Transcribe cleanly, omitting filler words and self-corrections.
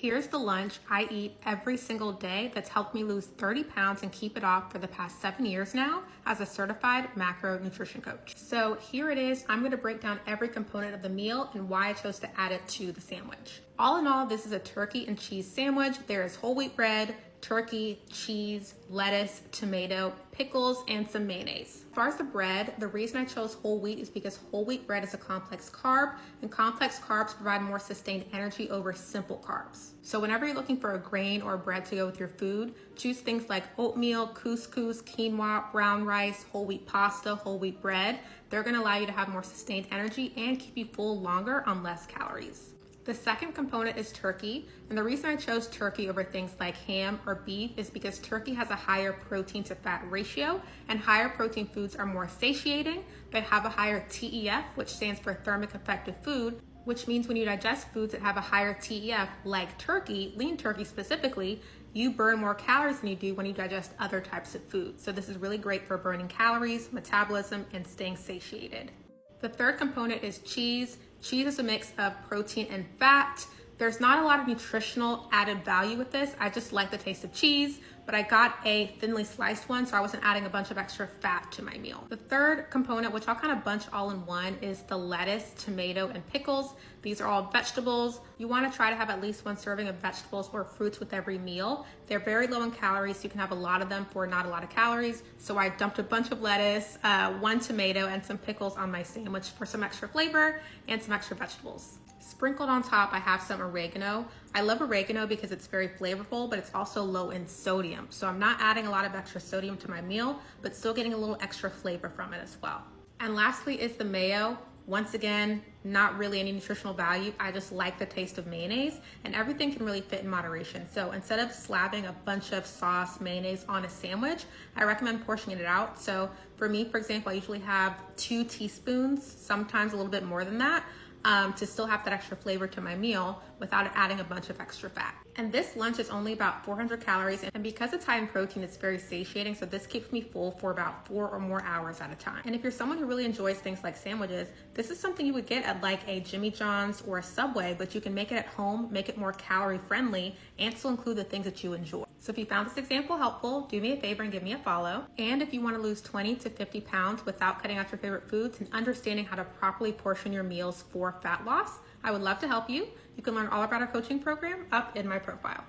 Here's the lunch I eat every single day that's helped me lose 30 pounds and keep it off for the past 7 years now as a certified macro nutrition coach. So here it is. I'm going to break down every component of the meal and why I chose to add it to the sandwich. All in all, this is a turkey and cheese sandwich. There is whole wheat bread, turkey, cheese, lettuce, tomato, pickles, and some mayonnaise. As far as the bread, the reason I chose whole wheat is because whole wheat bread is a complex carb, and complex carbs provide more sustained energy over simple carbs. So whenever you're looking for a grain or a bread to go with your food, choose things like oatmeal, couscous, quinoa, brown rice, whole wheat pasta, whole wheat bread. They're gonna allow you to have more sustained energy and keep you full longer on less calories. The second component is turkey, and the reason I chose turkey over things like ham or beef is because turkey has a higher protein to fat ratio, and higher protein foods are more satiating, but have a higher TEF, which stands for thermic effective food, which means when you digest foods that have a higher TEF, like turkey, lean turkey specifically, you burn more calories than you do when you digest other types of food. So this is really great for burning calories, metabolism, and staying satiated. The third component is cheese. Cheese is a mix of protein and fat. There's not a lot of nutritional added value with this. I just like the taste of cheese, but I got a thinly sliced one, so I wasn't adding a bunch of extra fat to my meal. The third component, which I'll kind of bunch all in one, is the lettuce, tomato, and pickles. These are all vegetables. You want to try to have at least one serving of vegetables or fruits with every meal. They're very low in calories, so you can have a lot of them for not a lot of calories. So I dumped a bunch of lettuce, one tomato, and some pickles on my sandwich for some extra flavor and some extra vegetables. Sprinkled on top, I have some oregano. I love oregano because it's very flavorful, but it's also low in sodium. So I'm not adding a lot of extra sodium to my meal, but still getting a little extra flavor from it as well. And lastly is the mayo. Once again, not really any nutritional value. I just like the taste of mayonnaise, and everything can really fit in moderation. So instead of slapping a bunch of sauce, mayonnaise on a sandwich, I recommend portioning it out. So for me, for example, I usually have 2 teaspoons, sometimes a little bit more than that, to still have that extra flavor to my meal without adding a bunch of extra fat. And this lunch is only about 400 calories, and because it's high in protein, it's very satiating, so this keeps me full for about 4 or more hours at a time. And if you're someone who really enjoys things like sandwiches, this is something you would get at like a Jimmy John's or a Subway, but you can make it at home, make it more calorie friendly, and still include the things that you enjoy. So if you found this example helpful, do me a favor and give me a follow. And if you want to lose 20 to 50 pounds without cutting out your favorite foods and understanding how to properly portion your meals for fat loss, I would love to help you. You can learn all about our coaching program up in my profile.